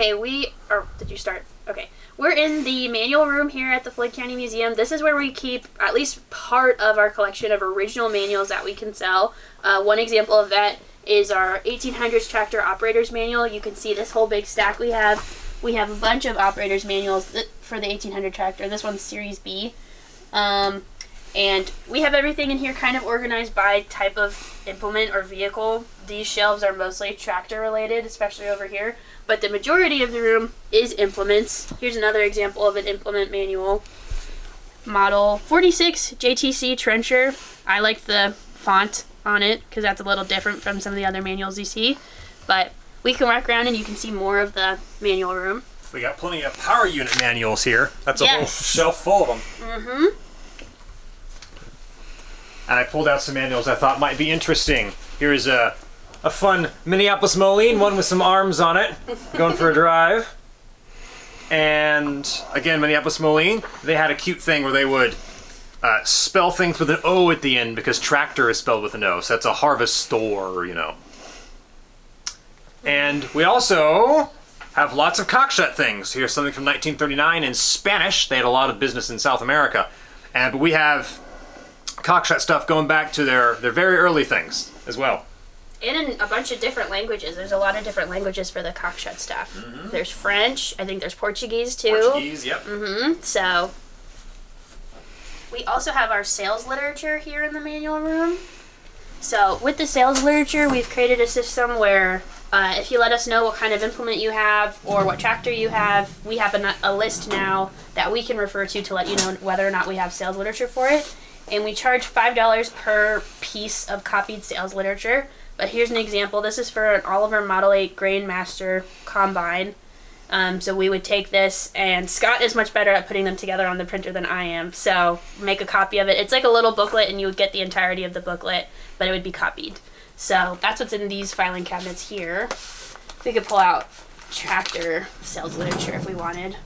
Okay, did you start? Okay. We're in the manual room here at the Floyd County Museum. This is where we keep at least part of our collection of original manuals that we can sell. One example of that is our 1800s tractor operator's manual. You can see this whole big stack we have. We have a bunch of operator's manuals for the 1800 tractor. This one's Series B. And we have everything in here kind of organized by type of implement or vehicle. These shelves are mostly tractor related, especially over here. But the majority of the room is implements. Here's another example of an implement manual. Model 46 JTC Trencher. I like the font on it because that's a little different from some of the other manuals you see. But we can walk around and you can see more of the manual room. We got plenty of power unit manuals here. That's a whole shelf full of them. Mm-hmm. And I pulled out some manuals I thought might be interesting. Here's a fun Minneapolis Moline, one with some arms on it, going for a drive. And again, Minneapolis Moline, they had a cute thing where they would spell things with an O at the end because tractor is spelled with an O. So that's a harvest store, you know. And we also have lots of Cockshutt things. Here's something from 1939 in Spanish. They had a lot of business in South America. But we have Cockshutt stuff going back to their very early things as well. And in a bunch of different languages. There's a lot of different languages for the Cockshutt stuff. Mm-hmm. There's French. I think there's Portuguese too. Portuguese, yep. Mm-hmm. So we also have our sales literature here in the manual room. So with the sales literature, we've created a system where if you let us know what kind of implement you have or what tractor you have, we have a list now that we can refer to let you know whether or not we have sales literature for it. And we charge $5 per piece of copied sales literature. But here's an example. This is for an Oliver Model 8 Grain Master Combine. So we would take this, and Scott is much better at putting them together on the printer than I am. So make a copy of it. It's like a little booklet, and you would get the entirety of the booklet, but it would be copied. So that's what's in these filing cabinets here. We could pull out tractor sales literature if we wanted.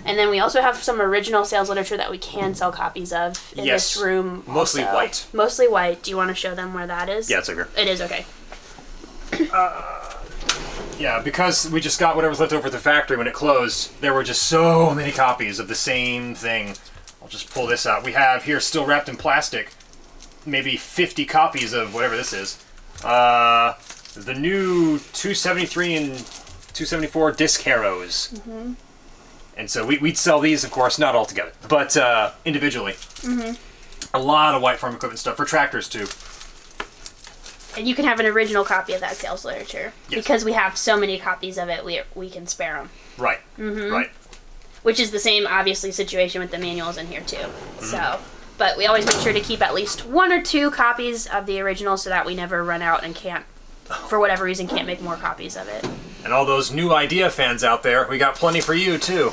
And then we also have some original sales literature that we can sell copies of in this room. Mostly also. white. Mostly white. Do you want to show them where that is? Yeah, it's over here. It is, okay. Yeah, because we just got whatever was left over at the factory when it closed, there were just so many copies of the same thing. I'll just pull this out. We have here, still wrapped in plastic, maybe 50 copies of whatever this is. The new 273 and 274 disc harrows. Mm-hmm. And so we'd sell these, of course, not all together, but individually. Mm-hmm. A lot of white farm equipment stuff for tractors, too. And you can have an original copy of that sales literature. Yes. Because we have so many copies of it, we can spare them. Right, right. Which is the same, obviously, situation with the manuals in here, too. Mm-hmm. So, but we always make sure to keep at least 1 or 2 copies of the original so that we never run out and can't, for whatever reason, can't make more copies of it. And all those new idea fans out there, we got plenty for you, too.